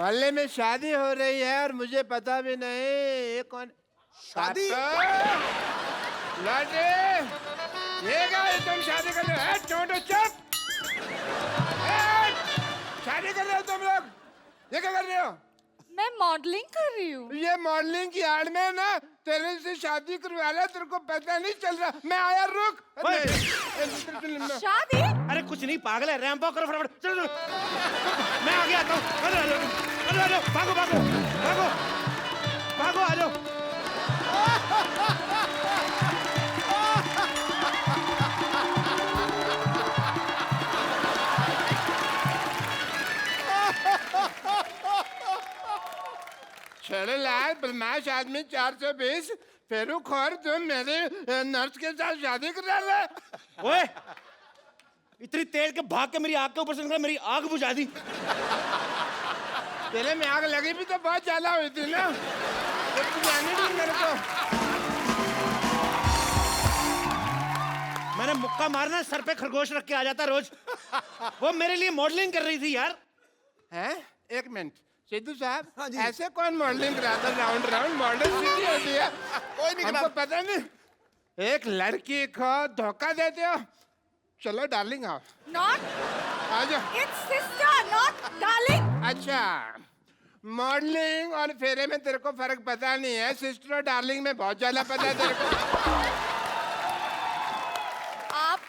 मोहल्ले में शादी हो रही है और मुझे पता भी नहीं। ये कौन शादी? लौटे ये क्या है, तुम शादी कर रहे हो? छोटो चुप। शादी कर रहे हो तुम लोग? ये क्या कर रहे हो? मैं मॉडलिंग कर रही हूँ। ये मॉडलिंग की आड़ में ना तेरे से शादी करवा लिया, तेरे को पता नहीं चल रहा। मैं आया, रुक। शादी? अरे कुछ नहीं पागल है, रैंप वॉक करो फटाफट, चलो मैं आगे आता हूँ। आ जाओ, भागो भागो भागो भागो, आ जाओ। छड़े लाल बदमाश आदमी 420 फेरू खोर, तुम मेरे नर्स के साथ शादी कर रहा है? ओए, इतनी तेज के भाग के मेरी आग के ऊपर से निकला, मेरी आग बुझा दी। तेरे में आग लगी भी तो बहुत ज्यादा हुई थी ना, बुझाने दी मेरे को। मैंने मुक्का मारना, सर पे खरगोश रख के आ जाता रोज। वो मेरे लिए मॉडलिंग कर रही थी यार। हैं? एक मिनट सिद्धू साहब, हाँ जी। ऐसे कौन मॉडलिंग कराता? राउंड राउंड मॉडल सीधी होती है, कोई नहीं हमको पता नहीं। एक लड़की को धोखा देते हो। चलो डार्लिंग आओ, Not. आ जाओ। It's sister, not darling. अच्छा, मॉडलिंग और फेरे में तेरे को फर्क पता नहीं है, सिस्टर और डार्लिंग में बहुत ज्यादा पता है तेरे को। आप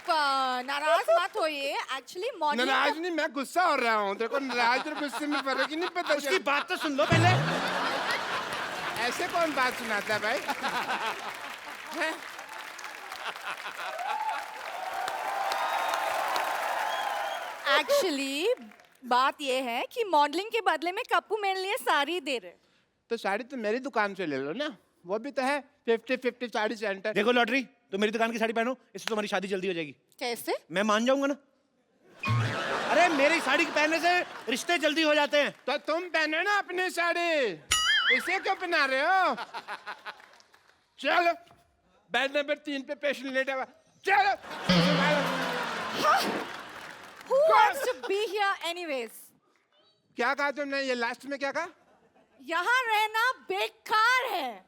नाराज मत होइए। एक्चुअली मॉडलिंग नाराज नहीं, मैं गुस्सा हो रहा हूँ। तेरे को नाराज और गुस्से में फर्क ही नहीं पता उसकी चलता। बात तो सुन लो पहले। ऐसे कौन बात सुनाता है भाई? हैं? एक्चुअली बात ये है कि मॉडलिंग के बदले में कप्पू मेरे लिए साड़ी दे रहे। तो साड़ी तो मेरी दुकान से ले लो ना, वो भी तो है 50-50 साड़ी सेंटर। देखो लॉटरी, तो मेरी दुकान की साड़ी पहनो, इससे तुम्हारी शादी जल्दी हो जाएगी। कैसे? मैं मान जाऊंगा ना। अरे मेरी साड़ी पहनने से रिश्ते जल्दी हो जाते हैं। तो तुम पहनो ना अपनी साड़ी, इसे क्यों पहना रहे हो? चलो बेड नंबर 3 पे पेशेंट लेटा हुआ, चलो। Who wants to be here anyways? क्या कहा तुमने? ये लास्ट में क्या कहा? यहाँ रहना बेकार है।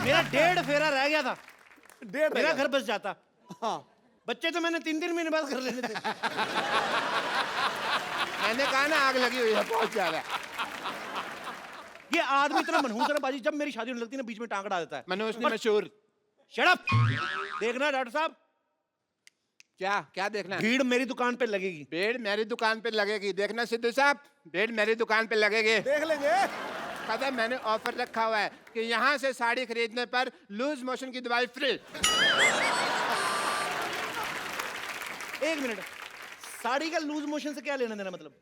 मेरा 1.5 फेरा रह गया था, डेढ़ मेरा घर बस जाता। हाँ। बच्चे तो मैंने 3-3 महीने बाद कर लेने थे। मैंने कहा ना आग लगी हुई है बहुत ज्यादा। ये आदमी इतना मनहूस है ना बाजी, जब मेरी शादी होने लगती है ना बीच में टांग अड़ा देता है। मनोज ने मशहूर। Shut up. देखना डॉक्टर साहब, क्या क्या देखना है? भीड़ मेरी दुकान पे लगेगी। भीड़ मेरी दुकान पे लगेगी। देखना सिद्धू साहब, भीड़ मेरी दुकान पे लगेगी। देख लेंगे। पता है मैंने ऑफर रखा हुआ है कि यहाँ से साड़ी खरीदने पर लूज मोशन की दवाई फ्री। एक मिनट, साड़ी का लूज मोशन से क्या लेना देना? मतलब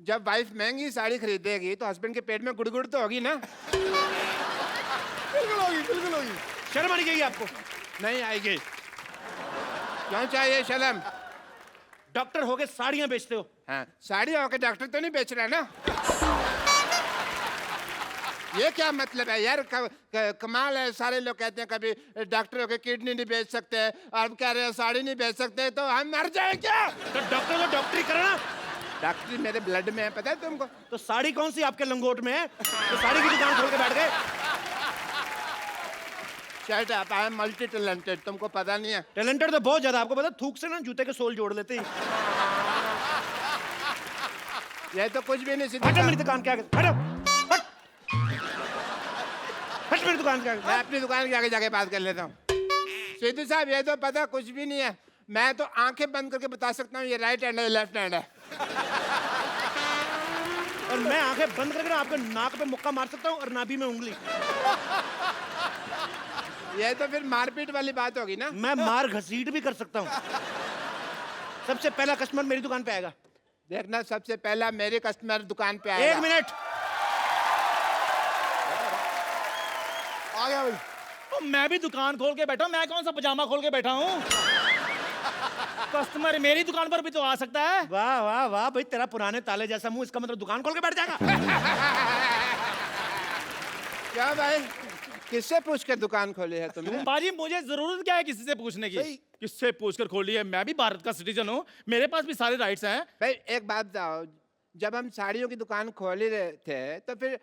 जब वाइफ महंगी साड़ी खरीदेगी तो हस्बैंड के पेट में गुड़गुड़ तो होगी ना। बिल्कुल होगी, बिल्कुल होगी। शर्म आनी चाहिए आपको। नहीं आएगी। क्यों चाहिए शर्म? डॉक्टर होके साड़ियां बेचते हो। हाँ, साड़ी होकर डॉक्टर तो नहीं बेच रहा ना। ये क्या मतलब है यार? कमाल है। सारे लोग कहते हैं कभी डॉक्टर होकर किडनी नहीं बेच सकते, और कह रहे हैं साड़ी नहीं बेच सकते, तो हम मर जाए क्या? तो डॉक्टर को डॉक्टरी करना। डॉक्टरी मेरे ब्लड में है, पता है तुमको? तो साड़ी कौन सी आपके लंगोट में है तो साड़ी की दुकान खोल के बैठ गए? Shut up, I am multi talented, तुमको पता नहीं है। टैलेंटेड तो बहुत ज्यादा, आपको पता, थूक से ना जूते के सोल जोड़ लेते हैं। ये तो कुछ भी नहीं। हटो मेरी दुकान के आगे, हटो, हट, हट मेरी दुकान के आगे। मैं अपनी दुकान के आगे जाके बात कर लेता हूँ। सिद्धू साहब, ये तो पता कुछ भी नहीं है। मैं तो आंखें बंद करके बता सकता हूँ ये राइट हैंड है, लेफ्ट हैंड है। और मैं आंखें बंद करके ना आपके नाक पे मुक्का मार सकता हूँ और नाभि में उंगली। ये तो फिर मारपीट वाली बात होगी ना। मैं मार घसीट भी कर सकता हूँ। सबसे पहला कस्टमर मेरी दुकान पे आएगा। देखना, सबसे पहला मेरे कस्टमर दुकान पे आएगा। 1 मिनट। आ गया भाई। तो मैं भी दुकान खोल के बैठा हूँ, मैं कौन सा पजामा खोल के बैठा हूँ? कस्टमर मेरी दुकान पर भी तो आ सकता है। वाह वाह वाह भाई, तेरा पुराने ताले जैसा मुंह, इसका मतलब दुकान खोल के बैठ जाएगा। क्या भाई, किससे पूछ कर दुकान खोली है तुमने? बाजी मुझे जरूरत क्या है किसी से पूछने की? सही। किससे पूछकर खोली है? मैं भी भारत का सिटीजन हूँ, मेरे पास भी सारे राइट्स हैं। भाई एक बात बताओ, जब हम साड़ियों की दुकान खोल ही रहे थे तो फिर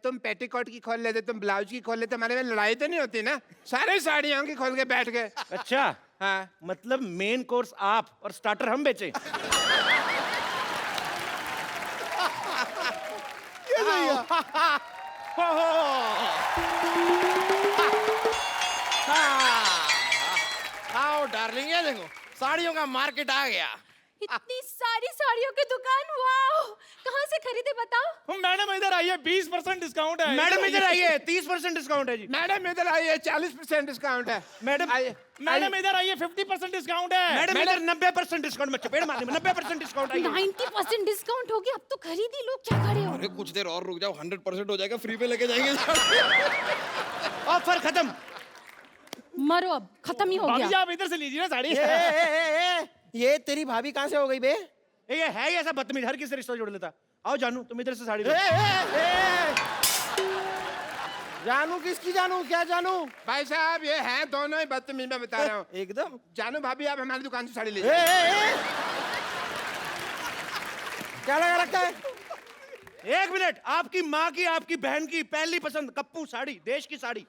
तुम पेटीकोट की खोल लेते, तुम ब्लाउज की खोल लेते, हमारे में लड़ाई तो नहीं होती ना? सारे साड़ियों की खोल के बैठ गए। अच्छा, हाँ। मतलब मेन कोर्स आप और स्टार्टर हम बेचे। ये सही है। आओ डार्लिंग, ये देखो साड़ियों का मार्केट आ गया। इतनी सारी साड़ियों की दुकान, वाओ! कहाँ से खरीदे बताओ? मैडम इधर आइए, 20% डिस्काउंट है। मैडम इधर आइए, 30% डिस्काउंट है जी। मैडम इधर आइए, 40% डिस्काउंट है। मैडम आइए। मैडम इधर आइए, 50% डिस्काउंट है। मैडम इधर 90% डिस्काउंट में चपेट मारने में 90% डिस्काउंट आइए। 90% डिस्काउंट हो गया, अब तो खरीद ही लो, क्या खड़े हो? अरे कुछ देर और रुक जाओ, 100% हो जाएगा, फ्री पे लेके जाएंगे। ऑफर खत्म। मरो अब, खत्म ही हो भाभी जी गया। आप इधर से लीजिए ना साड़ी। ये तेरी भाभी कहाँ से हो गई बे? ये है ही ऐसा बदतमीज, हर किसी से रिश्ता जोड़ लेता। आओ जानू, तुम इधर से साड़ी लो। जानू किसकी जानू, क्या जानू? भाई साहब ये हैं दोनों ही बदतमीज, मैं बता रहा हूँ। एकदम। जानू भाभी आप हमारी दुकान से साड़ी लीजिए। क्या लगा रखा है? एक मिनट, आपकी माँ की, आपकी बहन की पहली पसंद कप्पू साड़ी, देश की साड़ी।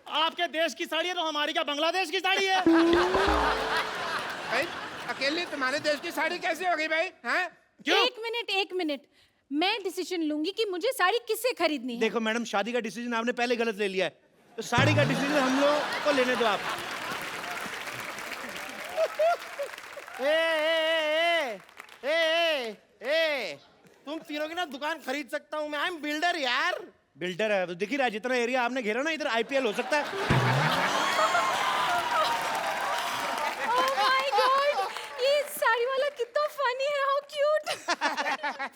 आपके देश की साड़ी है तो हमारी क्या बांग्लादेश की साड़ी है? भाई अकेले तुम्हारे देश की साड़ी कैसे होगी भाई? हैं? एक मिनट, मैं डिसीजन लूंगी कि मुझे साड़ी किससे खरीदनी है। देखो मैडम, शादी का डिसीजन आपने पहले गलत ले लिया है, तो साड़ी का डिसीजन हम लोग को लेने दो आप। तुम तीनों की ना दुकान खरीद सकता हूँ मैं। आई एम बिल्डर यार। बिल्डर है तो दिख ही रहा है, जितना एरिया आपने घेरा ना, इधर आईपीएल हो सकता है। Oh my God! ये साड़ी वाला कितना फनी है, हाउ क्यूट।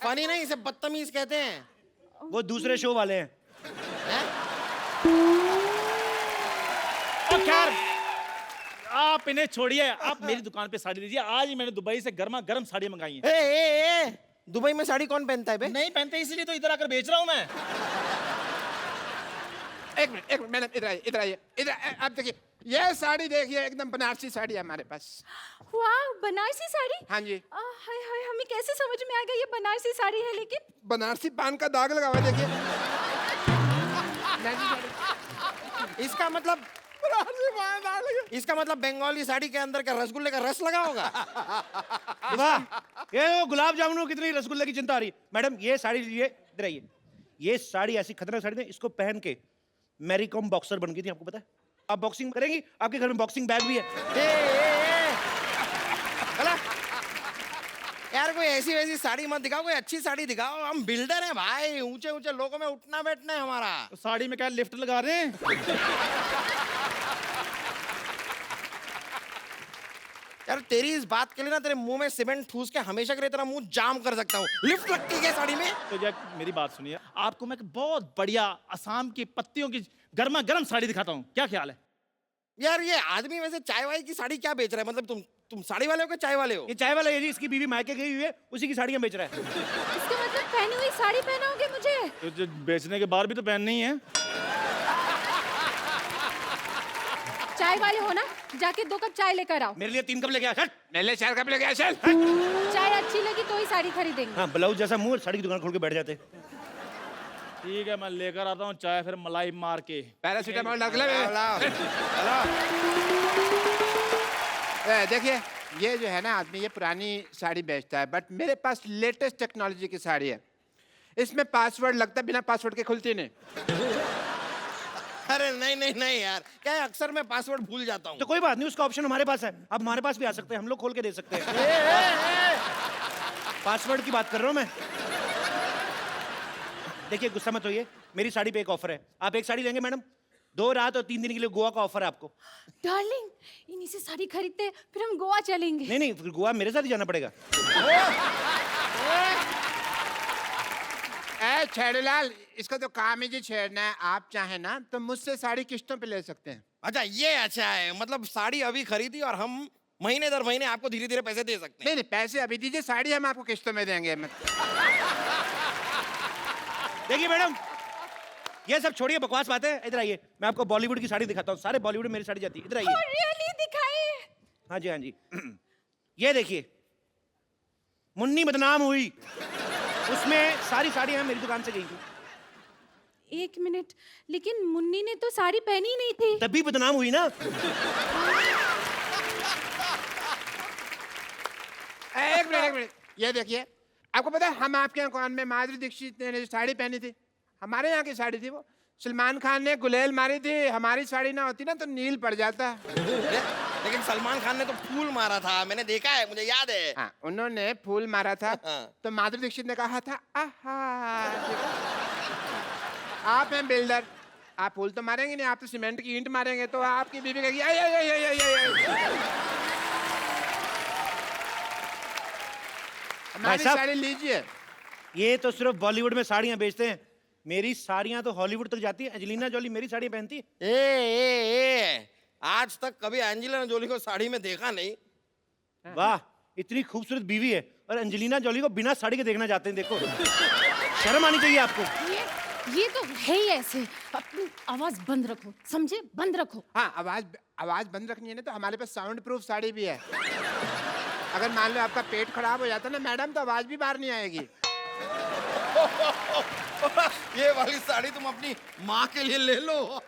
फनी नहीं, इसे बदतमीज कहते हैं। वो दूसरे शो वाले हैं। और खैर आप इन्हें छोड़िए, आप मेरी दुकान पे साड़ी लीजिए। आज ही मैंने दुबई से गर्मा गर्म साड़ी मंगाई है। दुबई में साड़ी कौन पहनता है बे? नहीं पहनते इसीलिए तो इधर आकर बेच रहा हूँ मैं। एक मिनट मैडम, इधर आइए इधर। आप देखिए ये साड़ी देखिए, एकदम बनारसी साड़ी है हमारे पास। वाह, बनारसी साड़ी। हाँ जी। हाय हाय, हमें कैसे समझ में आ गया ये बनारसी साड़ी है? लेकिन बनारसी पान का दाग लगा हुआ है, देखिए। इसका मतलब बंगाली साड़ी के अंदर का रसगुल्ले का रस लगा होगा। वाह, ये गुलाब जामुन कितनी रसगुल्ले की चिंता आ रही है। मैडम ये साड़ी लीजिए, इधर आइए। ये साड़ी ऐसी खतरनाक साड़ी है, इसको पहन के मैरी कॉम बॉक्सर बन गई थी, आपको पता है? आप बॉक्सिंग करेंगी, आपके घर में बॉक्सिंग बैग भी है। यार कोई ऐसी वैसी साड़ी मत दिखाओ, कोई अच्छी साड़ी दिखाओ। हम बिल्डर हैं भाई, ऊंचे ऊंचे लोगों में उठना बैठना है हमारा। तो साड़ी में क्या लिफ्ट लगा रहे हैं? यार तेरी इस बात के लिए ना तेरे मुंह में सीमेंट ठूस के हमेशा के लिए तेरा मुंह जाम कर सकता हूँ। लिफ्ट लगती है क्या साड़ी में? तो जब मेरी बात सुनिए, आपको मैं एक बहुत बढ़िया असम की पत्तियों की गर्मा गर्म साड़ी दिखाता हूँ, क्या ख्याल है? यार ये आदमी वैसे चाय वाय की साड़ी क्या बेच रहा है? मतलब तुम साड़ी वाले हो कि चाय वाले हो? ये चाय वाला है जी, इसकी बीवी मायके गई हुई है, उसी की साड़ियां बेच रहा है। इसका मतलब पहनी हुई साड़ी पहनाओगे मुझे? तो जो बेचने के बाद भी तो पहननी है। चाय वाले हो ना, जाके 2 कप चाय लेकर आओ। मेरे लिए 3 कप लेके आ। चल। मेरे 4 कप लेके आ, चल। चाय अच्छी लगी तो ही साड़ी खरीदेंगे। हाँ, ब्लाउज जैसा मुंह, साड़ी की दुकान खोल के बैठ जाते। ठीक है, मैं लेकर आता हूँ चाय, फिर मलाई मार के। पैरासीटामोल रख ले। देखिए ये जो है ना आदमी, ये पुरानी साड़ी बेचता है, बट मेरे पास लेटेस्ट टेक्नोलॉजी की साड़ी है। इसमें पासवर्ड लगता है, बिना पासवर्ड के खुलती नहीं। अरे नहीं यार, क्या है अक्सर मैं पासवर्ड भूल जाता हूँ। तो कोई बात नहीं, उसका ऑप्शन हमारे पास है, आप हमारे पास भी आ सकते हैं, हम लोग खोल के दे सकते हैं। पासवर्ड की बात कर रहा हूँ मैं। देखिए गुस्सा मत होइए, मेरी साड़ी पे एक ऑफर है। आप एक साड़ी लेंगे मैडम, 2 रात और 3 दिन के लिए गोवा का ऑफर है आपको। डार्लिंग, इन्हीं से साड़ी खरीदते फिर हम गोवा चलेंगे। नहीं, फिर गोवा मेरे साथ ही जाना पड़ेगा। छेड़ूलाल, इसका तो काम ही जी छेड़ना है। आप चाहें ना तो मुझसे साड़ी किस्तों पे ले सकते हैं। अच्छा ये अच्छा है, मतलब साड़ी अभी खरीदी और हम महीने दर महीने आपको धीरे धीरे पैसे दे सकते हैं। नहीं पैसे अभी दीजिए, साड़ी हम आपको किस्तों में देंगे। देखिए मैडम, ये सब छोड़िए, बकवास बातें। इधर आइए, मैं आपको बॉलीवुड की साड़ी दिखाता हूँ। सारे बॉलीवुड में मेरी साड़ी जाती है। इधर आइए। रियली दिखाइए। हाँ जी, हाँ जी। ये देखिए, मुन्नी बदनाम हुई, उसमें सारी साड़ियां मेरी दुकान से गई थी। एक मिनट, लेकिन मुन्नी ने तो साड़ी पहनी ही नहीं थी। तभी बदनाम हुई ना। एक मिनट, ये देखिए, आपको पता है हम आपके यहाँ कौन में माधुरी दीक्षित ने जो साड़ी पहनी थी, हमारे यहाँ की साड़ी थी वो। सलमान खान ने गुलेल मारी थी, हमारी साड़ी ना होती ना तो नील पड़ जाता। लेकिन सलमान खान ने तो फूल मारा था, मैंने देखा है, मुझे याद है। हाँ, उन्होंने फूल मारा था तो माधुरी दीक्षित ने कहा था आहा। आप हैं बिल्डर, आप फूल तो मारेंगे नहीं, आप तो सीमेंट की ईंट मारेंगे, तो आपकी बीवी कहेगी आई आई आई आई आई आई। हमारी साहब। साड़ी लीजिए। ये तो सिर्फ बॉलीवुड में साड़ियां बेचते हैं, मेरी साड़ियां तो हॉलीवुड तक जाती है। एंजेलिना जोली मेरी साड़ी पहनती है। ए, आज तक कभी एंजेलिना जोली को साड़ी में देखा नहीं। वाह, इतनी खूबसूरत बीवी है और एंजेलिना जोली को बिना साड़ी के देखना चाहते हैं। देखो, शर्म आनी चाहिए आपको। ये तो है ही ऐसे। अपनी आवाज बंद रखो, समझे? बंद रखो। हाँ, आवाज बंद रखनी है ना, तो हमारे पास साउंड प्रूफ साड़ी भी है। अगर मान लो आपका पेट खराब हो जाता ना मैडम, तो आवाज भी बाहर नहीं आएगी। ये वाली साड़ी तुम अपनी माँ के लिए ले लो।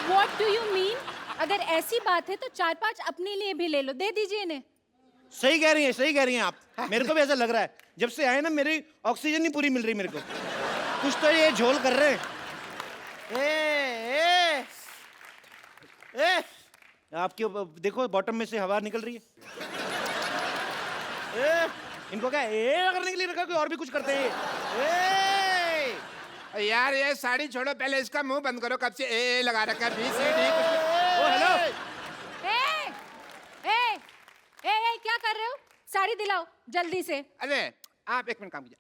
What do you mean? अगर ऐसी बात है तो 4-5 अपने लिए भी ले लो, दे दीजिए इन्हें। सही कह रही हैं, सही कह रही हैं आप। मेरे को भी ऐसा लग रहा है, जब से आए ना मेरी ऑक्सीजन नहीं पूरी मिल रही मेरे को। कुछ तो ये झोल कर रहे हैं। ए, ए, ए, आपके देखो बॉटम में से हवा निकल रही है। इनको क्या करने के लिए रखा, कोई और भी कुछ करते हैं। यार ये साड़ी छोड़ो, पहले इसका मुंह बंद करो। कब से ए लगा रखा है, BCD ओ हेलो, ए, क्या कर रहे हो? साड़ी दिलाओ जल्दी से। अरे आप एक मिनट काम कीजिए,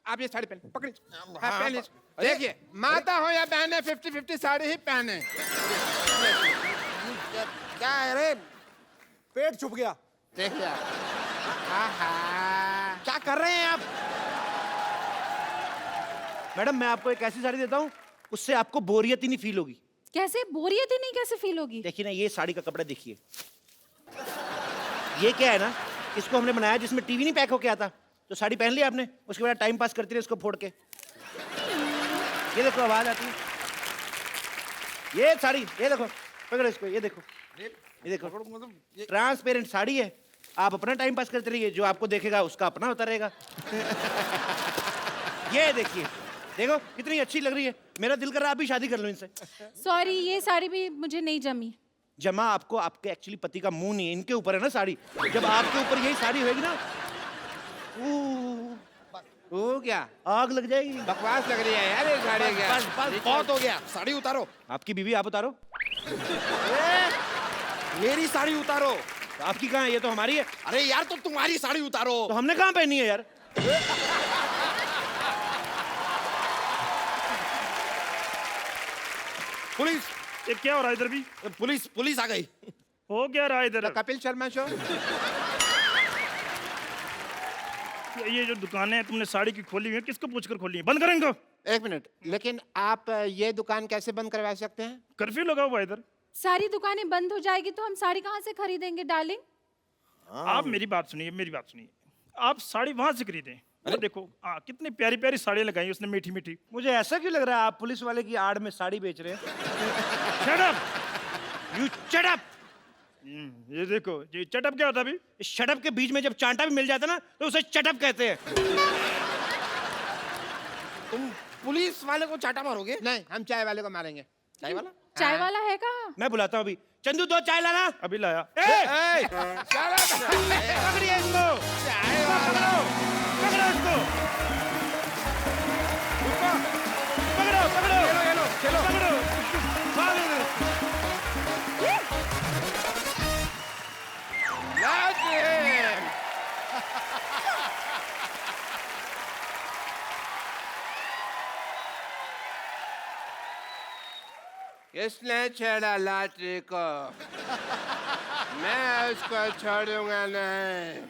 आप ये साड़ी पहन पकड़ी। हाँ, पहन देखिए, माता हो या बहन है, 50-50 साड़ी ही पहने। क्या है रे? पेट छुप गया। देखिए आहा। क्या कर रहे हैं आप? मैडम मैं आपको एक ऐसी साड़ी देता हूँ, उससे आपको बोरियत ही नहीं फील होगी। कैसे बोरियत ही नहीं कैसे फील होगी? देखिए ना, ये साड़ी का कपड़ा देखिए। ये क्या है ना, इसको हमने बनाया जिसमें टीवी नहीं पैक होके आता। तो साड़ी पहन ली आपने, उसके बाद टाइम पास करती रहे इसको फोड़ के। ये देखो आवाज आती है। ये साड़ी, ये देखो, पकड़ो इसको, ये देखो, ये देखो, ट्रांसपेरेंट साड़ी है। आप अपना टाइम पास करते रहिए, जो आपको देखेगा उसका अपना होता रहेगा। ये देखिए, देखो कितनी अच्छी लग रही है। मेरा दिल कर रहा है अभी शादी कर लो इनसे। सॉरी, ये साड़ी भी मुझे नहीं जमी। जमा आपको आपके एक्चुअली पति का मुंह नहीं है, इनके ऊपर है ना साड़ी। जब आपके ऊपर यही साड़ी होगी ना, हो गया, आग लग जाएगी। बकवास लग रही है यार ये साड़ी। क्या बस बस बहुत हो गया, साड़ी उतारो। आपकी बीवी आप उतारो। मेरी साड़ी उतारो। तो आपकी कहाँ है? ये तो हमारी है। अरे यार, तो तुम्हारी साड़ी उतारो। तो हमने कहाँ पहनी है यार? पुलिस, ये क्या हो रहा है इधर भी? पुलिस आ गई। हो क्या रहा है इधर? कपिल शर्मा शो। ये जो दुकानें हैं तुमने साड़ी की खोली हुई है, किसको पूछकर खोली है? बंद करें इनको। एक मिनट, लेकिन आप ये दुकान कैसे बंद करवा सकते हैं? कर्फ्यू लगा हुआ है इधर। सारी दुकानें बंद हो जाएगी तो हम साड़ी कहाँ से खरीदेंगे डार्लिंग? आप मेरी बात सुनिए, मेरी बात सुनिए। आप साड़ी वहां से खरीदें। और देखो कितनी प्यारी प्यारी साड़ियाँ लगाई उसने, मीठी मीठी। मुझे ऐसा क्यों लग रहा है आप पुलिस वाले की आड़ में साड़ी बेच रहे हैं? Shut up, you shut up. ये देखो, ये चटअप क्या होता है अभी? शटअप के बीच में जब चांटा भी मिल जाता ना, तो उसे चटअप कहते हैं। तुम पुलिस वाले को चाटा मारोगे? नहीं, हम चाय वाले को मारेंगे। चाय वाला? चाय वाला है कहाँ? मैं बुलाता हूँ अभी। चंदू 2 चाय लाना। अभी लाया। पकड़िए इसको, पकड़ो इसको, पकड़ो पकड़ो, चलो पकड़ो। इसने छेड़ा लॉटरी को, मैं उसको छोड़ूंगा नहीं।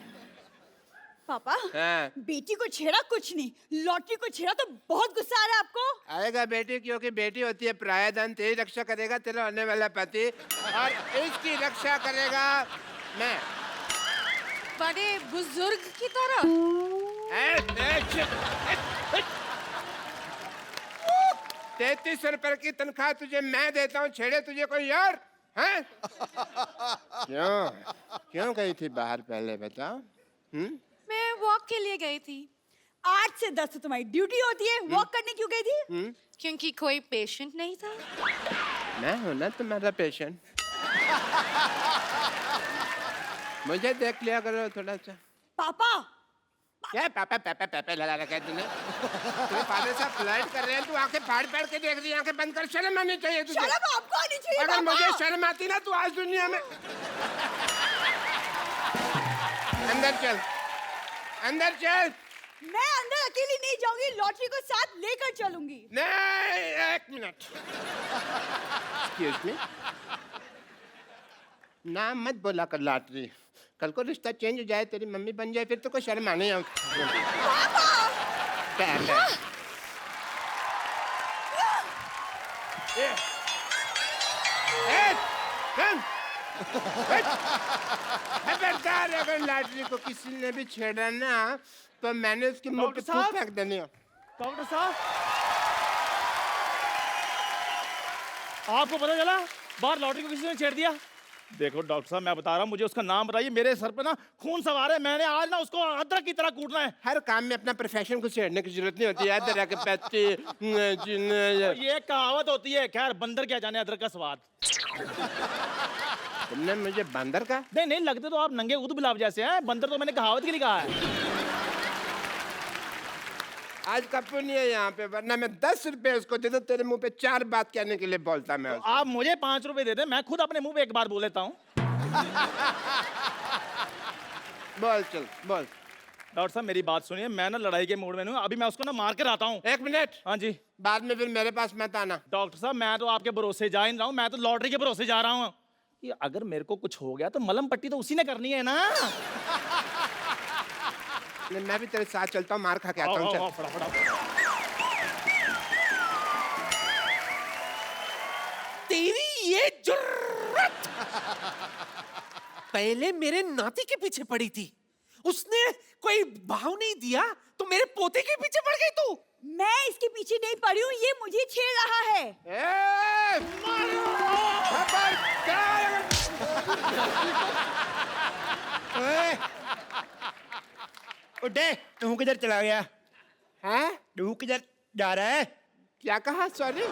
पापा, हाँ। बेटी को छेड़ा कुछ नहीं, लॉटरी को छेड़ा तो बहुत गुस्सा आ रहा है आपको। आएगा बेटी, क्योंकि बेटी होती है प्रायधन, तेरी रक्षा करेगा तेरा होने वाला पति और इसकी रक्षा करेगा मैं। बड़े बुजुर्ग की तरह। 33 रुपए की तनख्वाह तुझे मैं देता हूँ, छेड़े तुझे कोई और हैं? क्यों गई थी बाहर पहले बताओ? मैं वॉक के लिए गई थी। 8 से 10 तो तुम्हारी ड्यूटी होती है, वॉक करने क्यों गई थी? क्योंकि कोई पेशेंट नहीं था। मैं हूं ना तुम्हारा पेशेंट। मुझे देख लिया करो थोड़ा सा। पापा क्या पापा पापा पापा लगा रखा है तूने? तेरे फादर साहब फ्लर्ट कर रहे हैं, तू आंखें फाड़ फाड़ के देख रही है, आंखें बंद कर, शर्म आनी चाहिए तुझे। शर्म आपको आनी चाहिए अगर पापा। मुझे शर्म आती ना, तू आज दुनिया में। अंदर चल, अंदर चल। मैं अंदर अकेली नहीं जाऊंगी, लॉटरी को साथ लेकर चलूंगी। नहीं, एक मिनट। एक्सक्यूज मी, नाम मत बोला कर लॉटरी। कल को रिश्ता चेंज हो जाए, तेरी मम्मी बन जाए, फिर तो कोई शर्म आने। खबरदार, अगर लॉटरी को किसी ने भी छेड़ा ना, तो मैंने उसके मुंह पे थूक फेंक देनी है। डॉक्टर साहब, आपको पता चला बाहर लॉटरी को किसी ने छेड़ दिया? देखो डॉक्टर साहब, मैं बता रहा हूँ, मुझे उसका नाम बताइए। मेरे सर पे ना खून सवार है, मैंने आज ना उसको अदरक की तरह कूटना है। हर काम में अपना प्रोफेशन को छेड़ने की जरूरत नहीं होती है। अदरक के पत्ते, ये कहावत होती है। खैर, बंदर क्या जाने अदरक का स्वाद। तुमने मुझे बंदर का? नहीं नहीं, लगते तो आप नंगे ऊद गुलाब जैसे हैं। बंदर तो मैंने कहावत के लिए कहा है। आज कप्पू नहीं है यहाँ पे, वरना मैं 10 रुपए उसको दे दूं, तेरे मुंह पे 4 बात कहने के लिए बोलता मैं उसको। आप मुझे 5 रुपए दे दें, मैं खुद अपने मुंह पे एक बार बोल लेता हूँ। बोल चल बोल। डॉक्टर साहब, मेरी बात सुनिए, मैं ना लड़ाई के मूड में हूँ। अभी मैं उसको ना मार कर आता हूँ। 1 मिनट, हाँ जी। बाद में फिर मेरे पास मत आना। डॉक्टर साहब, मैं तो आपके भरोसे जा ही नहीं रहा हूँ, मैं तो लॉटरी के भरोसे जा रहा हूँ कि अगर मेरे को कुछ हो गया तो मलम पट्टी तो उसी ने करनी है ना। मैं भी तेरे साथ चलता हूँ, मार खा के आता हूँ। चल। फटाफट। तेरी ये जुर्रत पहले मेरे नाती के पीछे पड़ी थी, उसने कोई भाव नहीं दिया तो मेरे पोते के पीछे पड़ गई तू। मैं इसके पीछे नहीं पड़ी हूँ, ये मुझे छेड़ रहा है। ए, खबरदार! उठे, तू किधर चला गया? हैं? तू किधर जा रहा है? क्या कहा? सॉरी।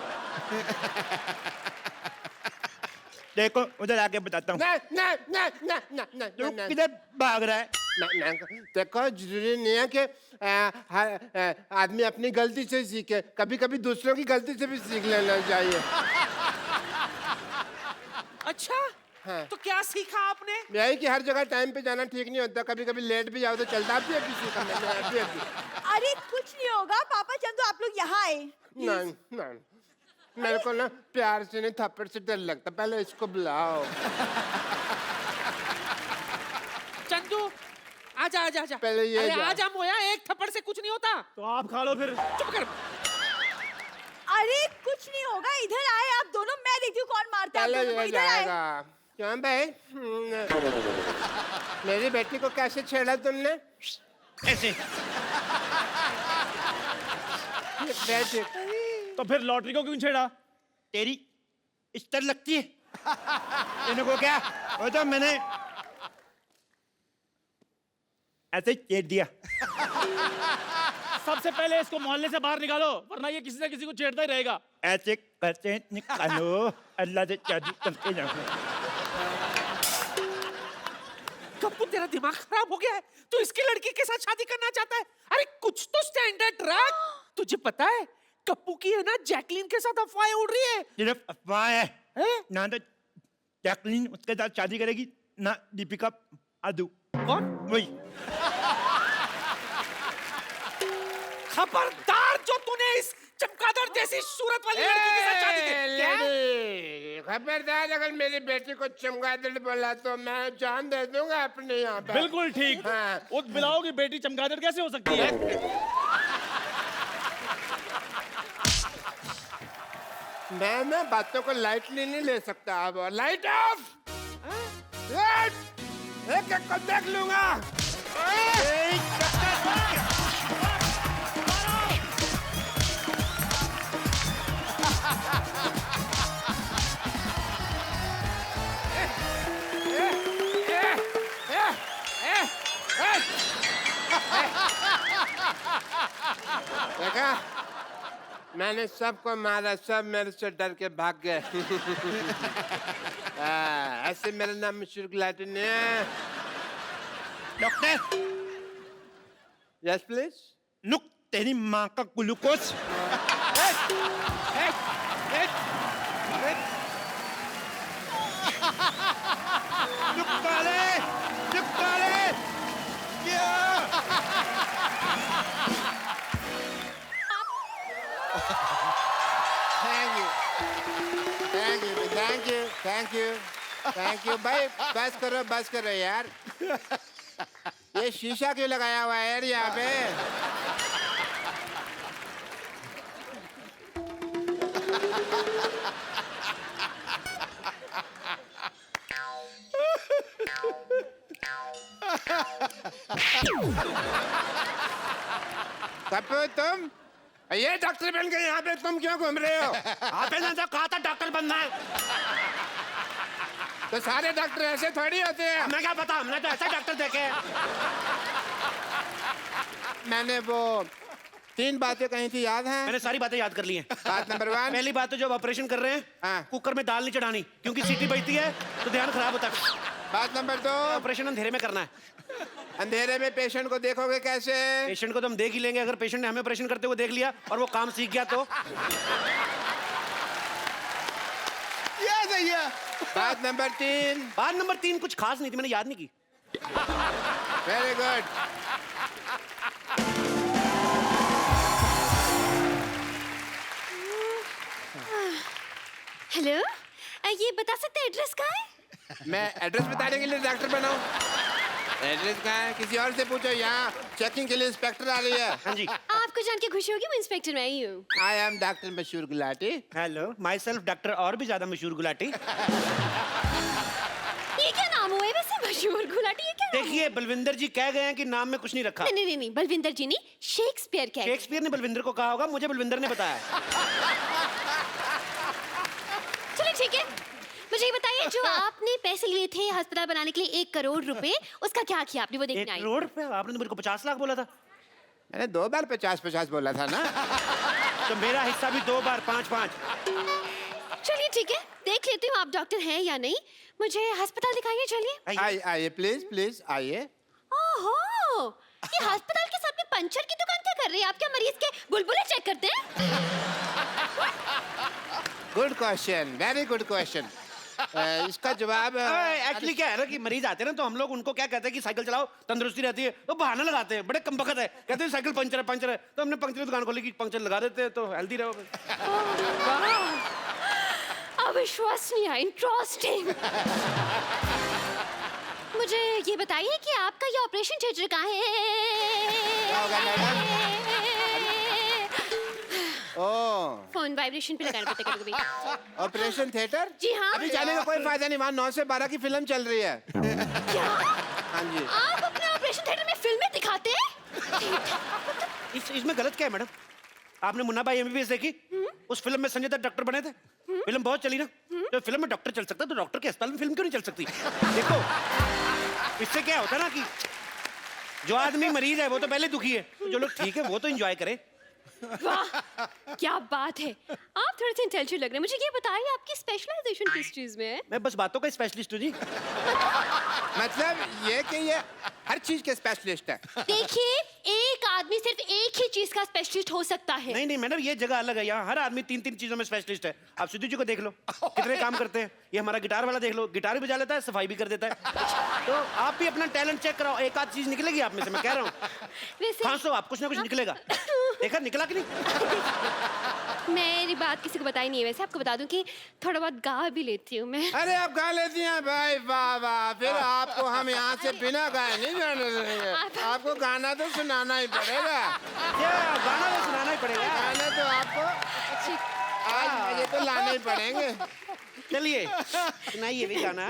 देखो उधर आके बताता हूँ। तू नहीं, किधर भाग रहा है? देखो, जरूरी नहीं है कि हर आदमी अपनी गलती से सीखे, कभी कभी दूसरों की गलती से भी सीख लेना चाहिए। अच्छा, हाँ। तो क्या सीखा आपने? यही कि हर जगह टाइम पे जाना ठीक नहीं होता, कभी कभी लेट भी जाओ तो चलता भी अभी सीखा मैंने, अभी। अरे कुछ नहीं होगा पापा, चंदू आप लोग यहाँ आए। नहीं नहीं, मेरे को ना प्यार से नहीं, थप्पड़ से डर लगता। पहले इसको बुलाओ। चंदू, आजा आजा आजा। पहले ये अरे जा। आजा मोया, एक थप्पड़ से कुछ नहीं होता। तो आप खा लो फिर। चुप कर। अरे कुछ नहीं होगा, इधर आए आप दोनों, मैं देखती हूँ कौन मारता है आप पहले दोनों को। ये इधर आए। जाएगा। क्यों भाई? मेरी बेटी को कैसे छेड़ा तुमने? ऐसे। बेटी तो फिर लॉटरी को क्यों छेड़ा? तेरी इस्तर लगती है। इनको क्या? वो तो मैंने ऐसे ही छेड़ दिया। सबसे पहले इसको मोहल्ले से बाहर निकालो, वरना ये किसी न किसी को छेड़ता ही रहेगा। ऐसे करते निकालो, अल्लाह से शादी करके जाओ। कप्पू, तेरा दिमाग खराब हो गया है? तू इसकी लड़की के साथ शादी करना चाहता है? अरे कुछ तो स्टैंडर्ड रख। तुझे पता है कप्पू की है ना जैकलीन के साथ अफवाहें उड़ रही है। सिर्फ अफवाह है। हैं? ना तो जैकलीन उसके साथ शादी करेगी, ना दीपिका पादु। कौन? वही। खबरदार, जो तूने इस चमगादड़ जैसी सूरत वाली लड़की के साथ शादी की। क्या? खबरदार, अगर मेरी बेटी को चमगादड़ बोला तो मैं जान दे दूंगा अपने यहाँ पे। बिल्कुल ठीक। हाँ। उस बिलाओ की बेटी चमगादड़ कैसे हो सकती है? मैं ना बातों को लाइटली नहीं ले सकता। अब लाइट ऑफ। एक एक को देख लूंगा। देखा, मैंने सबको मारा, सब मेरे से डर के भाग गए। ऐसे मेरा नाम मशहूर गुलाटी नहीं है। Doctor, yes please. लुक तेरी माँ का ग्लूकोज। थैंक यू भाई। बस करो यार। ये शीशा क्यों लगाया हुआ है यार यहाँ पे? कपूर तुम ये डॉक्टर बन के यहाँ पे तुम क्यों घूम रहे हो? आपने तो कहा था डॉक्टर बनना है। तो सारे डॉक्टर ऐसे थोड़ी होते हैं। हमें क्या पता, हमने तो ऐसे डॉक्टर देखे हैं। मैंने वो 3 बातें कही थी, याद है? मैंने सारी बातें याद कर ली हैं। बात नंबर 1, पहली बात तो जब ऑपरेशन कर रहे हैं हाँ। कुकर में दाल नहीं चढ़ानी, क्योंकि सीटी बजती है तो ध्यान खराब होता है। बात नंबर 2, ऑपरेशन अंधेरे में करना है। अंधेरे में पेशेंट को देखोगे कैसे? पेशेंट को तो हम देख ही लेंगे, अगर पेशेंट ने हमें ऑपरेशन करते हुए देख लिया और वो काम सीख गया तो। बात नंबर 3, बात नंबर 3 कुछ खास नहीं थी, मैंने याद नहीं की। Very good. हेलो, ये बता सकते हैं एड्रेस कहाँ है? मैं एड्रेस बताने के लिए डॉक्टर बनाऊं? एड्रेस कहाँ है? किसी और से पूछो। यहाँ चेकिंग के लिए इंस्पेक्टर आ रही है। हाँ जी। आपको जान के खुशी होगी, मैं इंस्पेक्टर मैं ही हूँ। आई एम डॉक्टर मशहूर Gulati. Hello, my self doctor और भी ज्यादा मशहूर गुलाटी। ये क्या नाम हुआ है वैसे, मशहूर गुलाटी? ये क्या नाम देखिए, बलविंदर जी कह गए हैं कि नाम में कुछ नहीं रखा। नहीं, बलविंदर जी नहीं, शेक्सपियर कह गए। शेक्सपियर ने बलविंदर को कहा होगा, मुझे बलविंदर ने बताया। चलिए ठीक है, मुझे ये बताइए, जो आपने पैसे लिए थे अस्पताल बनाने के लिए 1 करोड़ रुपए, उसका क्या किया आपने? वो 1 देखने आई। करोड़ रुपए? आपने तो मेरे को 50 लाख बोला था। मैंने 2 बार 50-50 बोला था ना। तो मेरा हिस्सा भी 2 बार 5-5। चलिए ठीक है, देख लेती हूँ आप डॉक्टर हैं या नहीं। मुझे अस्पताल दिखाइए, चलिए। आइए प्लीज आइए। ओहो, ये अस्पताल के सामने पंचर की दुकान क्या कर रही है? आप क्या मरीज के बुलबुले चेक करते हैं? Good question, very good question. इसका जवाब एक्चुअली क्या है ना कि मरीज आते हैं ना, तो हम लोग उनको क्या कहते हैं कि साइकिल चलाओ तंदुरुस्ती रहती है, तो बहाना लगाते हैं, बड़े कमबख्त है, कहते हैं साइकिल पंचर है, तो हमने पंचर की दुकान खोली कि पंचर लगा देते हैं तो हेल्दी रहोगे। अविश्वसनीय, इंटरेस्टिंग। मुझे ये बताइए कि आपका ये ऑपरेशन थिएटर कहाँ है? ओह, फोन वाइब्रेशन पे लगाना पड़ता है कभी-कभी। Operation theatre? जी हाँ। अभी जाने का कोई फायदा नहीं, वहाँ 9 से 12 की फिल्म चल रही है। क्या? हाँ जी। आप अपने ऑपरेशन थिएटर में फिल्में दिखाते हैं? इसमें गलत क्या है मैडम? आपने मुन्ना भाई एमबीबीएस देखी? उस फिल्म में संजय दत्त डॉक्टर बने थे, फिल्म बहुत चली ना। तो फिल्म में डॉक्टर चल सकता है, तो डॉक्टर के अस्पताल में फिल्म क्यों नहीं चल सकती? देखो, इससे क्या होता है ना कि जो आदमी मरीज है वो तो पहले दुखी है, तो जो लोग ठीक है वो तो एंजॉय करें। वाह, क्या बात है, आप थोड़े से इंटेलिजेंट लग रहे हैं। मुझे ये बताइए, आपकी स्पेशलाइजेशन किस चीज में है? मैं बस बातों का स्पेशलिस्ट हूँ जी। मतलब ये कि ये हर चीज के स्पेशलिस्ट है। देखिए, एक आदमी सिर्फ एक ही चीज का स्पेशलिस्ट हो सकता है। नहीं मैडम, ये जगह अलग है, यहाँ हर आदमी 3-3 चीजों में स्पेशलिस्ट है। आप सिद्धू जी को देख लो, कितने काम करते हैं। ये हमारा गिटार वाला देख लो, गिटार भी बजा लेता है, सफाई भी कर देता है। तो आप भी अपना टैलेंट चेक कराओ, एक आध चीज निकलेगी आप में से, मैं कह रहा हूँ। वैसे खांसो आप, कुछ ना कुछ निकलेगा। देखा निकला कि नहीं? मेरी बात किसी को बताई नहीं है। वैसे आपको बता दूं कि थोड़ा बहुत गा भी लेती हूँ मैं। अरे आप गा लेती हैं भाई, वाह वाह। फिर आपको हम यहाँ से बिना गाए नहीं जाने देंगे। आपको गाना तो सुनाना ही पड़ेगा। ये गाना तो सुनाना ही पड़ेगा। गाना तो आपको आज ये तो तो लाने ही पड़ेंगे। चलिए सुनाइए भी गाना।